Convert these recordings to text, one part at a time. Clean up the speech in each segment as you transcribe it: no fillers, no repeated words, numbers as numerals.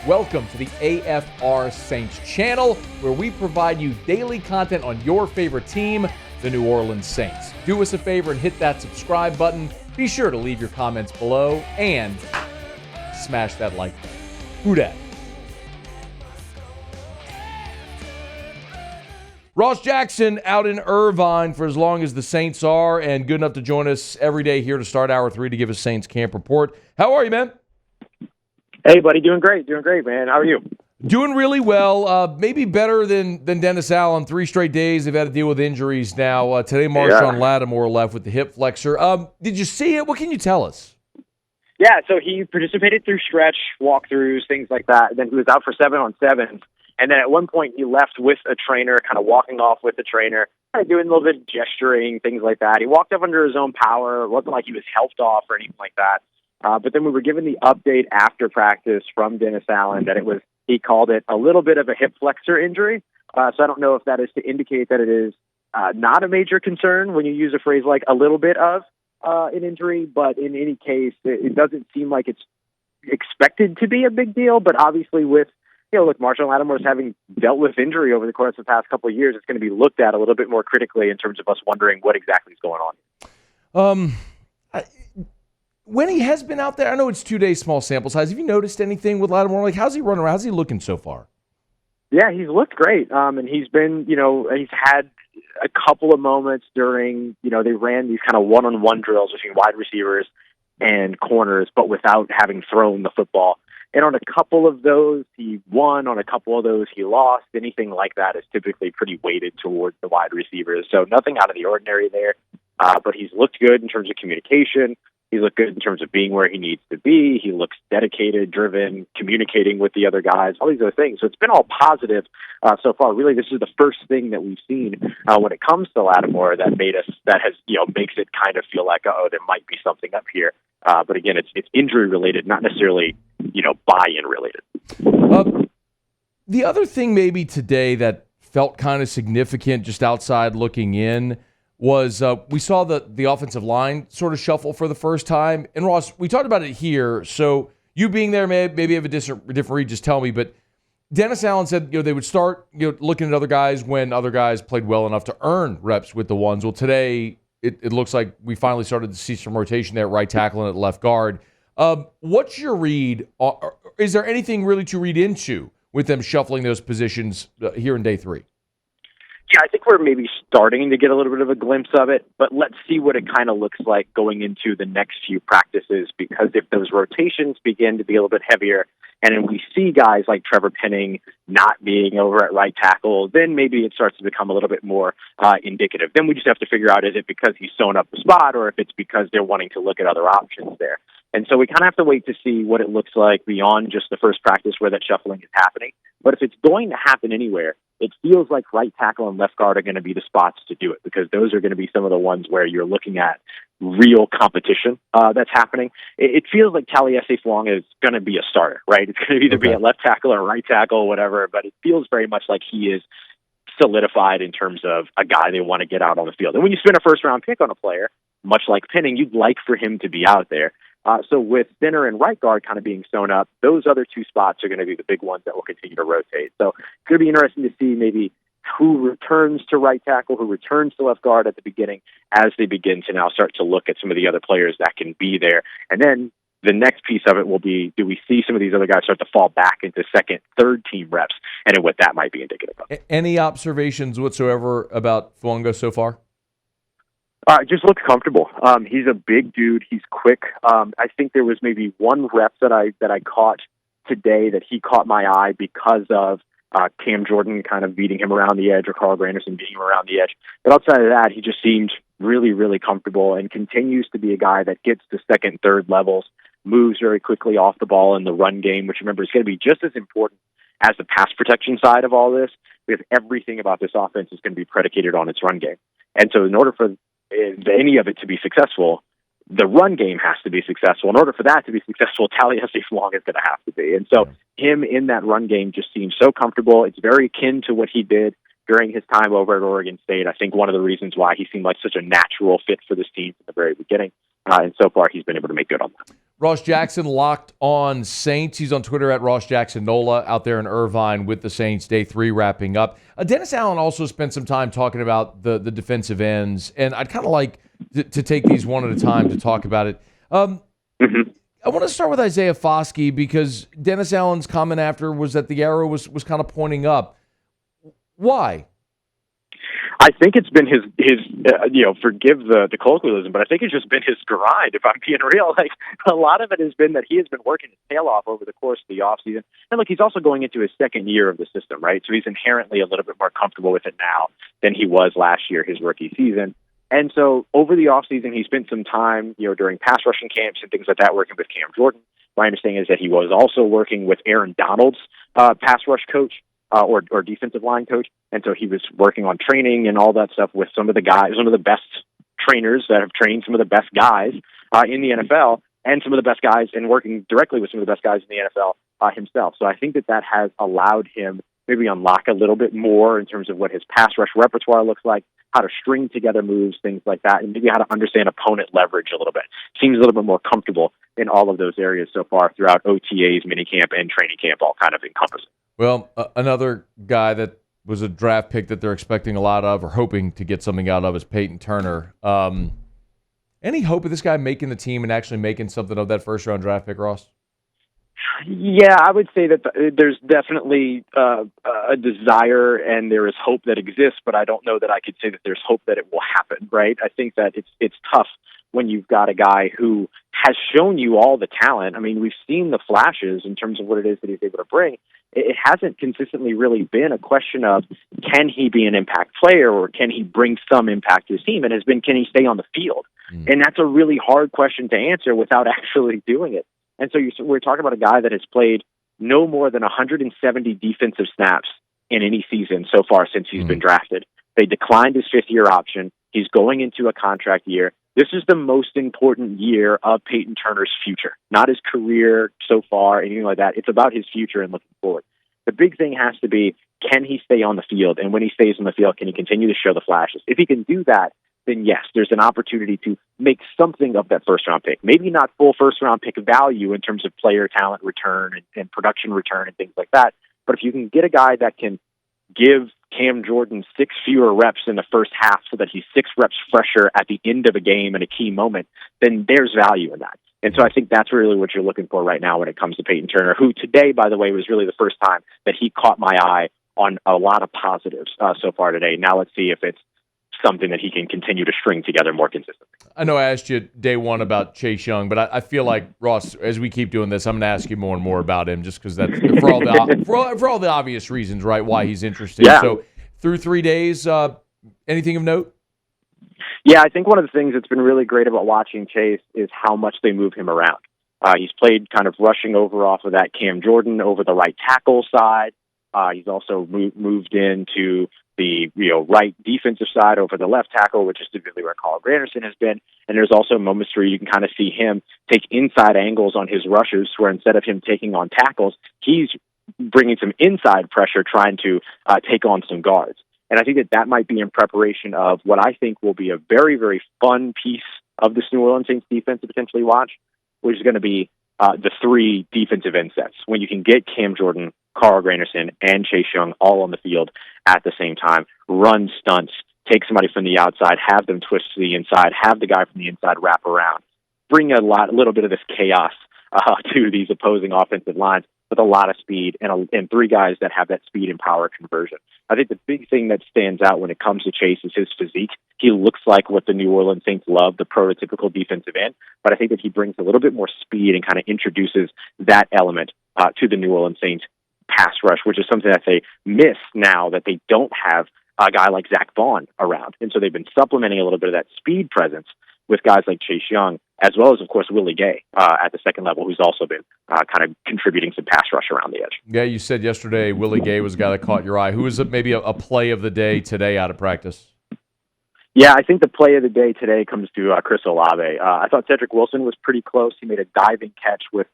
Welcome to the AFR Saints channel, where we provide you daily content on your favorite team, the New Orleans Saints. Do us a favor and hit that subscribe button. Be sure to leave your comments below and smash that like button. Who dat? Ross Jackson out in Irvine for as long as the Saints are, and good enough to join us every day here to start Hour 3 to give us Saints camp report. How are you, man? Hey, buddy. Doing great, man. How are you? Doing really well. Maybe better than Dennis Allen. 3 straight days they've had to deal with injuries now. Today, Marshon Lattimore left with the hip flexor. Did you see it? What can you tell us? Yeah, so he participated through stretch, walkthroughs, things like that. And then he was out for 7-on-7s. And then at one point, he left with a trainer, kind of walking off with the trainer, kind of doing a little bit of gesturing, things like that. He walked up under his own power. It wasn't like he was helped off or anything like that. But then we were given the update after practice from Dennis Allen that he called it a little bit of a hip flexor injury. So I don't know if that is to indicate that it is not a major concern when you use a phrase like a little bit of an injury. But in any case, it doesn't seem like it's expected to be a big deal. But obviously with, Marshon Lattimore is having dealt with injury over the course of the past couple of years, it's going to be looked at a little bit more critically in terms of us wondering what exactly is going on. When he has been out there, I know it's 2 days, small sample size. Have you noticed anything with Lattimore? Like, how's he running around? How's he looking so far? Yeah, he's looked great. And he's been, he's had a couple of moments during, they ran these kind of one-on-one drills between wide receivers and corners, but without having thrown the football. And on a couple of those, he won. On a couple of those, he lost. Anything like that is typically pretty weighted towards the wide receivers. So nothing out of the ordinary there. But he's looked good in terms of communication. He looked good in terms of being where he needs to be. He looks dedicated, driven, communicating with the other guys, all these other things. So it's been all positive so far. Really, this is the first thing that we've seen when it comes to Lattimore that makes it kind of feel like, there might be something up here. But again, it's injury related, not necessarily, buy-in related. The other thing maybe today that felt kind of significant just outside looking in was we saw the offensive line sort of shuffle for the first time. And Ross, we talked about it here. So you being there, maybe have a different read, just tell me. But Dennis Allen said they would start looking at other guys when other guys played well enough to earn reps with the ones. Well, today it looks like we finally started to see some rotation there at right tackle and at left guard. What's your read? Is there anything really to read into with them shuffling those positions here in day 3? Yeah, I think we're maybe starting to get a little bit of a glimpse of it, but let's see what it kind of looks like going into the next few practices, because if those rotations begin to be a little bit heavier and then we see guys like Trevor Penning not being over at right tackle, then maybe it starts to become a little bit more indicative. Then we just have to figure out, is it because he's sewn up the spot or if it's because they're wanting to look at other options there. And so we kind of have to wait to see what it looks like beyond just the first practice where that shuffling is happening. But if it's going to happen anywhere, it feels like right tackle and left guard are going to be the spots to do it, because those are going to be some of the ones where you're looking at real competition that's happening. It feels like Taliese Fuaga is going to be a starter, right? It's going to either be at left tackle or right tackle or whatever, but it feels very much like he is solidified in terms of a guy they want to get out on the field. And when you spend a first-round pick on a player, much like Penning, you'd like for him to be out there. So with center and right guard kind of being sewn up, those other 2 spots are going to be the big ones that will continue to rotate. So it's going to be interesting to see maybe who returns to right tackle, who returns to left guard at the beginning as they begin to now start to look at some of the other players that can be there. And then the next piece of it will be, do we see some of these other guys start to fall back into second, third team reps, and what that might be indicative of. Any observations whatsoever about Fuaga so far? Just looks comfortable. He's a big dude. He's quick. I think there was maybe one rep that I caught today that he caught my eye because of Cam Jordan kind of beating him around the edge, or Carl Granderson beating him around the edge. But outside of that, he just seemed really, really comfortable and continues to be a guy that gets to second, third levels, moves very quickly off the ball in the run game, which, remember, is going to be just as important as the pass protection side of all this, because everything about this offense is going to be predicated on its run game. And so in order for any of it to be successful, the run game has to be successful. In order for that to be successful, Taliese Fuaga is going to have to be. And so him in that run game just seems so comfortable. It's very akin to what he did during his time over at Oregon State. I think one of the reasons why he seemed like such a natural fit for this team from the very beginning. And so far, he's been able to make good on that. Ross Jackson, Locked On Saints. He's on Twitter at Ross Jackson Nola out there in Irvine with the Saints. Day 3 wrapping up. Dennis Allen also spent some time talking about the defensive ends, and I'd kind of like to take these one at a time to talk about it. I want to start with Isaiah Foskey because Dennis Allen's comment after was that the arrow was kind of pointing up. Why? I think it's been his forgive the colloquialism, but I think it's just been his grind, if I'm being real. Like, a lot of it has been that he has been working his tail off over the course of the offseason. And look, he's also going into his second year of the system, right? So he's inherently a little bit more comfortable with it now than he was last year, his rookie season. And so over the offseason, he spent some time, during pass rushing camps and things like that, working with Cam Jordan. My understanding is that he was also working with Aaron Donald's pass rush coach or defensive line coach. And so he was working on training and all that stuff with some of the guys, some of the best trainers that have trained some of the best guys in the NFL and some of the best guys and working directly with some of the best guys in the NFL himself. So I think that has allowed him maybe unlock a little bit more in terms of what his pass rush repertoire looks like, how to string together moves, things like that, and maybe how to understand opponent leverage a little bit. Seems a little bit more comfortable in all of those areas so far throughout OTAs, minicamp, and training camp, all kind of encompassing. Well, another guy that was a draft pick that they're expecting a lot of or hoping to get something out of is Payton Turner. Any hope of this guy making the team and actually making something of that first-round draft pick, Ross? Yeah, I would say that there's definitely a desire and there is hope that exists, but I don't know that I could say that there's hope that it will happen, right? I think that it's tough when you've got a guy who has shown you all the talent. I mean, we've seen the flashes in terms of what it is that he's able to bring. It hasn't consistently really been a question of can he be an impact player or can he bring some impact to his team, and has been can he stay on the field? And that's a really hard question to answer without actually doing it. And so we're talking about a guy that has played no more than 170 defensive snaps in any season so far since he's been drafted. They declined his fifth-year option. He's going into a contract year. This is the most important year of Payton Turner's future, not his career so far, anything like that. It's about his future and looking forward. The big thing has to be, can he stay on the field? And when he stays on the field, can he continue to show the flashes? If he can do that, then yes, there's an opportunity to make something of that first-round pick. Maybe not full first-round pick value in terms of player talent return and production return and things like that. But if you can get a guy that can give Cam Jordan 6 fewer reps in the first half so that he's 6 reps fresher at the end of a game in a key moment, then there's value in that. And so I think that's really what you're looking for right now when it comes to Payton Turner, who today, by the way, was really the first time that he caught my eye on a lot of positives so far today. Now let's see if it's something that he can continue to string together more consistently. I know I asked you day one about Chase Young, but I feel like, Ross, as we keep doing this, I'm going to ask you more and more about him just because that's for all the obvious reasons, right, why he's interesting. Yeah. So through 3 days, anything of note? Yeah, I think one of the things that's been really great about watching Chase is how much they move him around. He's played kind of rushing over off of that Cam Jordan over the right tackle side. He's also moved into the right defensive side over the left tackle, which is typically where Carl Granderson has been. And there's also moments where you can kind of see him take inside angles on his rushes, where instead of him taking on tackles, he's bringing some inside pressure, trying to take on some guards. And I think that might be in preparation of what I think will be a very, very fun piece of this New Orleans Saints defense to potentially watch, which is going to be the 3 defensive end sets. When you can get Cam Jordan, Carl Granderson, and Chase Young all on the field at the same time, run stunts, take somebody from the outside, have them twist to the inside, have the guy from the inside wrap around, bring a little bit of this chaos to these opposing offensive lines with a lot of speed and 3 guys that have that speed and power conversion. I think the big thing that stands out when it comes to Chase is his physique. He looks like what the New Orleans Saints love, the prototypical defensive end, but I think that he brings a little bit more speed and kind of introduces that element to the New Orleans Saints pass rush, which is something that they miss now that they don't have a guy like Zach Vaughn around. And so they've been supplementing a little bit of that speed presence with guys like Chase Young, as well as, of course, Willie Gay at the second level, who's also been kind of contributing some pass rush around the edge. Yeah, you said yesterday Willie Gay was a guy that caught your eye. Who was maybe a play of the day today out of practice? Yeah, I think the play of the day today comes to Chris Olave. I thought Cedric Wilson was pretty close. He made a diving catch with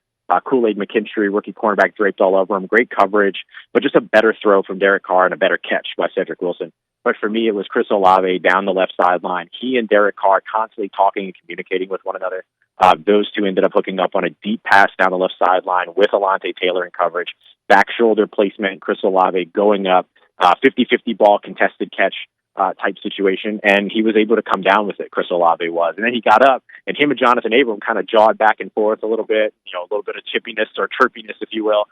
Kool-Aid McKinstry, rookie cornerback, draped all over him. Great coverage, but just a better throw from Derek Carr and a better catch by Cedric Wilson. But for me, it was Chris Olave down the left sideline. He and Derek Carr constantly talking and communicating with one another. Those two ended up hooking up on a deep pass down the left sideline with Alontae Taylor in coverage. Back shoulder placement, Chris Olave going up, 50-50 ball contested catch type situation, and he was able to come down with it, Chris Olave was. And then he got up, and him and Jonathan Abram kind of jawed back and forth a little bit, a little bit of chippiness or chirpiness, if you will,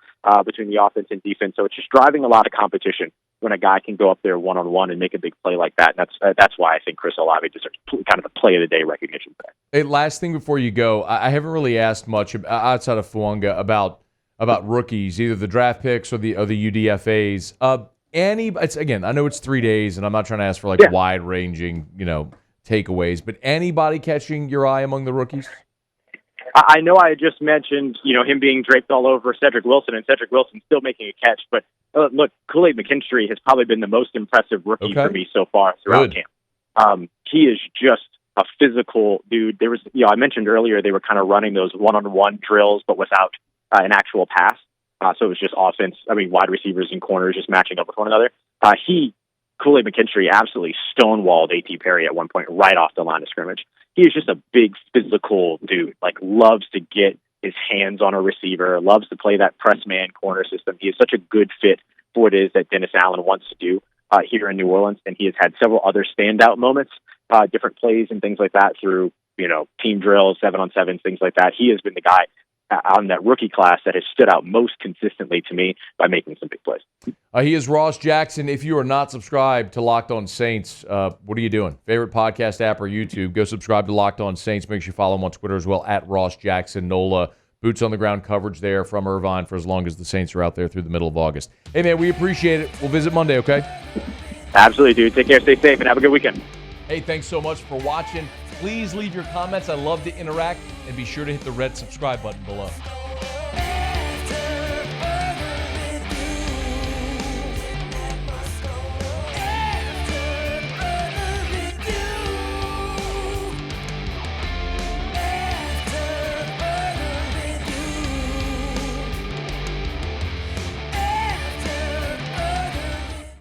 between the offense and defense. So it's just driving a lot of competition when a guy can go up there one-on-one and make a big play like that. And that's why I think Chris Olave deserves kind of the play of the day recognition there. Hey, last thing before you go, I haven't really asked much outside of Fuaga about rookies, either the draft picks or the UDFAs. Again, I know it's 3 days, and I'm not trying to ask for wide-ranging, takeaways, but anybody catching your eye among the rookies? I know I just mentioned, him being draped all over Cedric Wilson, and Cedric Wilson still making a catch. But look, Kool-Aid McKinstry has probably been the most impressive rookie for me so far throughout camp. He is just a physical dude. There was, I mentioned earlier they were kind of running those one-on-one drills, but without an actual pass. So it was just wide receivers and corners just matching up with one another. Kool-Aid McKinstry absolutely stonewalled A.T. Perry at one point right off the line of scrimmage. He is just a big physical dude, loves to get his hands on a receiver, loves to play that press man corner system. He is such a good fit for what it is that Dennis Allen wants to do here in New Orleans, and he has had several other standout moments, different plays and things like that through, team drills, 7-on-7s, things like that. He has been the guy on that rookie class that has stood out most consistently to me by making some big plays. He is Ross Jackson. If you are not subscribed to Locked On Saints, what are you doing? Favorite podcast app or YouTube? Go subscribe to Locked On Saints. Make sure you follow him on Twitter as well, at Ross Jackson Nola. Boots on the ground coverage there from Irvine for as long as the Saints are out there through the middle of August. Hey, man, we appreciate it. We'll visit Monday, okay? Absolutely, dude. Take care, stay safe, and have a good weekend. Hey, thanks so much for watching. Please leave your comments. I love to interact, and be sure to hit the red subscribe button below.